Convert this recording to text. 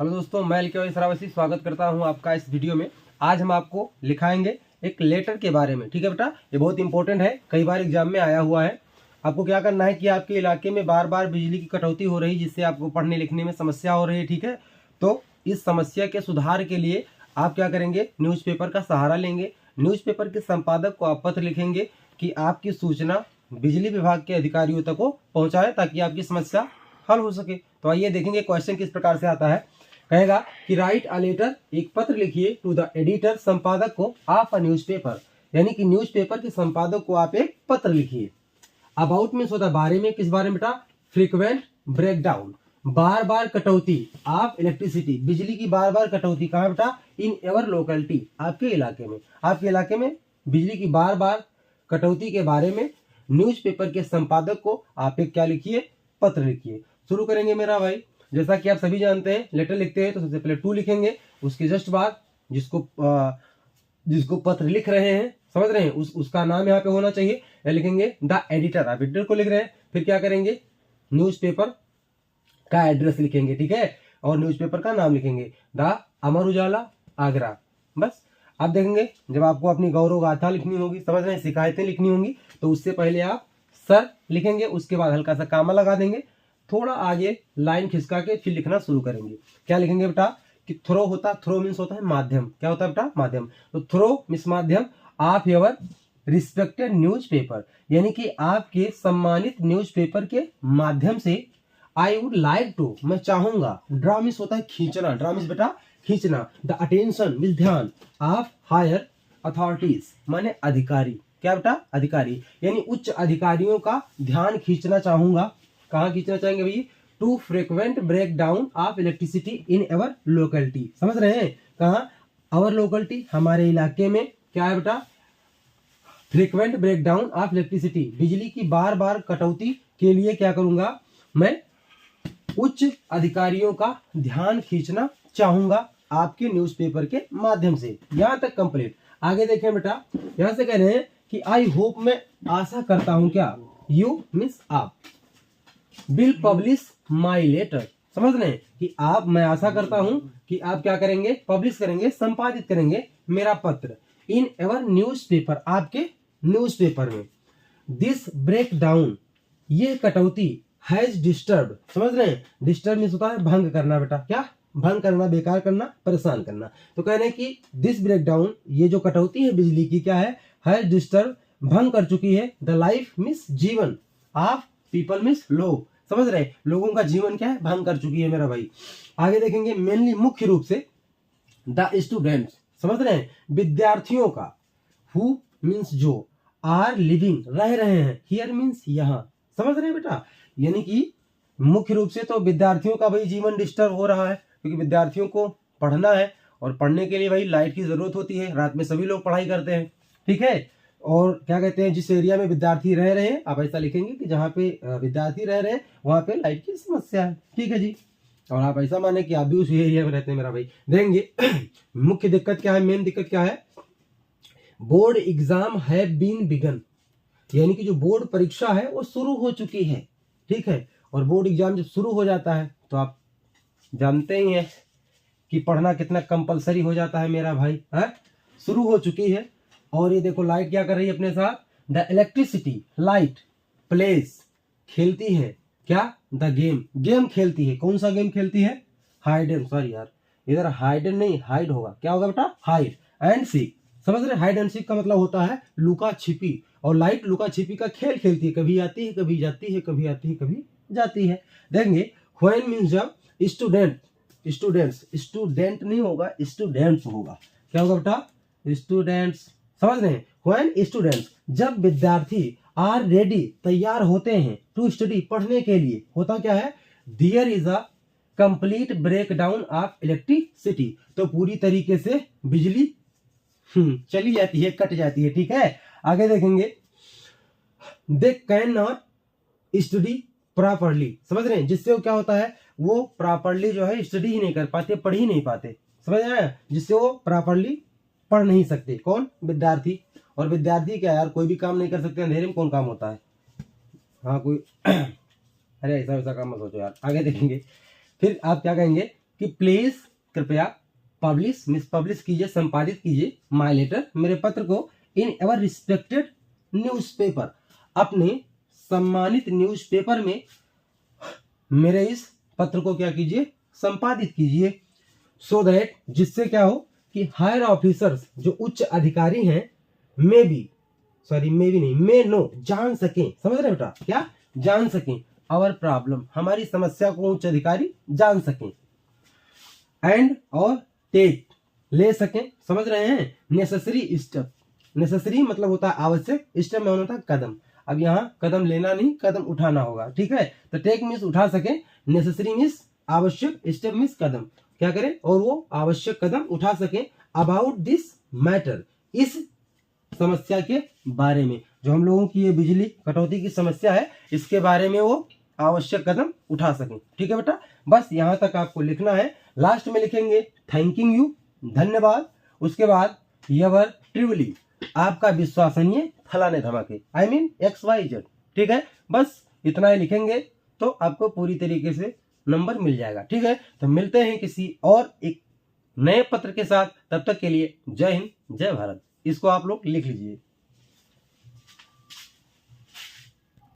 Hello दोस्तों, मैं LK Shravasti स्वागत करता हूं आपका इस वीडियो में। आज हम आपको लिखाएंगे एक लेटर के बारे में। ठीक है बेटा, ये बहुत इंपॉर्टेंट है, कई बार एग्जाम में आया हुआ है। आपको क्या करना है कि आपके इलाके में बार बार बिजली की कटौती हो रही है, जिससे आपको पढ़ने लिखने में समस्या हो रही है। ठीक है, तो इस समस्या के सुधार के लिए आप क्या करेंगे, न्यूज़पेपर का सहारा लेंगे। न्यूज़पेपर के संपादक को आप पत्र लिखेंगे कि आपकी सूचना बिजली विभाग के अधिकारियों तक को पहुंचाए, ताकि आपकी समस्या हल हो सके। तो आइए देखेंगे क्वेश्चन किस प्रकार से आता है। कहेगा कि राइट अ लेटर, एक पत्र लिखिए टू द एडिटर, संपादक को, ऑफ अ न्यूज़पेपर, यानी कि न्यूज़पेपर के संपादक को आप एक पत्र लिखिए। अबाउट मीन्स होता है बारे में, किस बारे में बेटा, फ्रीक्वेंट ब्रेकडाउन, बार बार कटौती ऑफ इलेक्ट्रिसिटी, बिजली की बार बार कटौती कहाँ बेटा, इन एवर लोकेलिटी, आपके इलाके में। आपके इलाके में बिजली की बार बार कटौती के बारे में न्यूज़पेपर के संपादक को आप एक क्या लिखिए, पत्र लिखिए। शुरू करेंगे मेरा भाई। जैसा कि आप सभी जानते हैं, लेटर लिखते हैं तो सबसे पहले टू लिखेंगे, उसके जस्ट बाद जिसको पत्र लिख रहे हैं, समझ रहे हैं, उसका नाम यहाँ पे होना चाहिए। लिखेंगे द एडिटर, आप एडिटर को लिख रहे हैं। फिर क्या करेंगे, न्यूज़पेपर का एड्रेस लिखेंगे, ठीक है, और न्यूज़पेपर का नाम लिखेंगे, द अमर उजाला आगरा। बस आप देखेंगे, जब आपको अपनी गौरव गाथा लिखनी होगी, समझ रहे हैं, शिकायतें लिखनी होंगी, तो उससे पहले आप सर लिखेंगे, उसके बाद हल्का सा कामा लगा देंगे, थोड़ा आगे लाइन खिसका के फिर लिखना शुरू करेंगे। क्या लिखेंगे बेटा कि थ्रो होता, थ्रो मीन्स होता है माध्यम, क्या होता है बेटा, माध्यम। तो थ्रो मीन्स माध्यम ऑफ योर रिस्पेक्टेड न्यूज़पेपर, यानी कि आपके सम्मानित न्यूज़पेपर के माध्यम से आई वुड लाइक टू, मैं चाहूंगा, ड्रा मीन्स होता है खींचना, ड्रा मीन्स बेटा खींचना, द अटेंशन मीन्स ध्यान, ऑफ हायर अथॉरिटीज माने अधिकारी, क्या बेटा, अधिकारी, यानी उच्च अधिकारियों का ध्यान खींचना चाहूंगा। कहाँ खींचना चाहेंगे भाई, too frequent break down of electricity in our locality, समझ रहे हैं, कहाँ, अवर लोकेलिटी, हमारे इलाके में, क्या है बेटा, frequent break down of electricity, बिजली की बार बार कटौती के लिए क्या करूंगा, मैं उच्च अधिकारियों का ध्यान खींचना चाहूंगा आपके न्यूज़पेपर के माध्यम से। यहां तक कंप्लीट। आगे देखें बेटा, यहां से कह रहे हैं कि आई होप, मैं आशा करता हूं, क्या, यू मीन्स आप, विल पब्लिश माई लेटर, समझ रहे हैं कि आप, मैं आशा करता हूं कि आप क्या करेंगे, पब्लिश करेंगे, संपादित करेंगे मेरा पत्र, इन एवर न्यूज़पेपर, आपके न्यूज़पेपर में। दिस ब्रेक डाउन, ये कटौती, हैज डिस्टर्ब, समझ रहे हैं, डिस्टर्ब मीन्स होता है भंग करना बेटा, क्या, भंग करना, बेकार करना, परेशान करना। तो कह रहे हैं कि दिस ब्रेक डाउन, ये जो कटौती है बिजली की, क्या है, हैज डिस्टर्ब, भंग कर चुकी है, द लाइफ मीन्स जीवन, ऑफ पीपल मीन्स लोग, समझ रहे हैं, लोगों का जीवन क्या है, भंग कर चुकी है मेरा भाई। आगे देखेंगे, मेनली मुख्य रूप से, द स्टूडेंट्स, समझ रहे हैं, विद्यार्थियों का, हु मीन्स जो, आर लिविंग, रह रहे हैं, हियर मीन्स यहाँ, समझ रहे हैं बेटा, यानी कि मुख्य रूप से तो विद्यार्थियों का भाई जीवन डिस्टर्ब हो रहा है, क्योंकि विद्यार्थियों को पढ़ना है, और पढ़ने के लिए भाई लाइट की जरूरत होती है, रात में सभी लोग पढ़ाई करते हैं, ठीक है। और क्या कहते हैं, जिस एरिया में विद्यार्थी रह रहे हैं, आप ऐसा लिखेंगे कि जहाँ पे विद्यार्थी रह रहे हैं वहां पे लाइट की समस्या है, ठीक है जी। और आप ऐसा माने कि आप भी उस एरिया में रहते हैं मेरा भाई। देंगे मुख्य दिक्कत क्या है, मेन दिक्कत क्या है, board exam have been begun, यानी कि जो बोर्ड परीक्षा है वो शुरू हो चुकी है, ठीक है। और बोर्ड एग्जाम जब शुरू हो जाता है तो आप जानते ही हैं कि पढ़ना कितना कंपलसरी हो जाता है मेरा भाई, है, शुरू हो चुकी है। और ये देखो लाइट क्या कर रही है अपने साथ, द इलेक्ट्रिसिटी, लाइट, प्लेस, खेलती है, क्या, द गेम, गेम खेलती है, कौन सा गेम खेलती है, हाइड एंड, सॉरी यार, इधर हाइड एंड नहीं, हाइड होगा, क्या होगा बेटा, हाइड एंड सीक, समझ रहे, हाइड एंड सीक का मतलब होता है लुका छिपी, और लाइट लुका छिपी का खेल खेलती है, कभी आती है कभी जाती है, कभी आती है कभी जाती है। देखेंगे व्हेन मीन्स जब, स्टूडेंट, स्टूडेंट्स, स्टूडेंट नहीं होगा, स्टूडेंट्स होगा, क्या होगा बेटा, स्टूडेंट्स, समझ रहे हैं, व्हेन स्टूडेंट्स, जब विद्यार्थी, आर रेडी, तैयार होते हैं, टू स्टडी, पढ़ने के लिए, होता क्या है, there is a complete break down of electricity, तो पूरी तरीके से बिजली चली जाती है, कट जाती है, ठीक है। आगे देखेंगे, they can not study properly, समझ रहे हैं, जिससे वो क्या होता है, वो प्रॉपरली जो है स्टडी ही नहीं कर पाते, पढ़ ही नहीं पाते, समझ रहे हैं, जिससे वो प्रॉपरली पढ़ नहीं सकते, कौन, विद्यार्थी। और विद्यार्थी क्या यार, कोई भी काम नहीं कर सकते, अंधेरे में कौन काम होता है, हाँ कोई अरे ऐसा वैसा काम मत सोचो यार। आगे देखेंगे, फिर आप क्या कहेंगे कि प्लीज कृपया पब्लिश पब्लिश कीजिए, संपादित कीजिए माय लेटर, मेरे पत्र को इन एवर रिस्पेक्टेड न्यूज़पेपर, अपने सम्मानित न्यूज़पेपर में मेरे इस पत्र को क्या कीजिए, संपादित कीजिए, सो दैट, जिससे क्या हो कि हायर ऑफिसर्स, जो उच्च अधिकारी हैं, मे भी नहीं, मे नो, जान सकें, समझ रहे बेटा, क्या जान सकें, आवर प्रॉब्लम, हमारी समस्या को उच्च अधिकारी जान सकें, एंड और टेक, ले सकें, समझ रहे हैं, नेसेसरी स्टेप, नेसेसरी मतलब होता है आवश्यक, स्टेप में होता है कदम, अब यहाँ कदम लेना नहीं, कदम उठाना होगा, ठीक है, तो टेक मीन्स उठा सके, नेसेसरी मीन्स आवश्यक, स्टेप मीन्स कदम, क्या करें, और वो आवश्यक कदम उठा सके, अबाउट दिस मैटर, इस समस्या के बारे में, जो हम लोगों की ये बिजली कटौती की समस्या है, इसके बारे में वो आवश्यक कदम उठा सकें, ठीक है बेटा, बस यहाँ तक आपको लिखना है, लास्ट में लिखेंगे थैंकिंग यू, धन्यवाद, उसके बाद यवर ट्रूली, आपका विश्वसनीय फलाने धमाके, आई मीन XYZ, ठीक है, बस इतना ही लिखेंगे तो आपको पूरी तरीके से नंबर मिल जाएगा, ठीक है, तो मिलते हैं किसी और एक नए पत्र के साथ, तब तक के लिए जय हिंद, जय भारत, इसको आप लोग लिख लीजिए।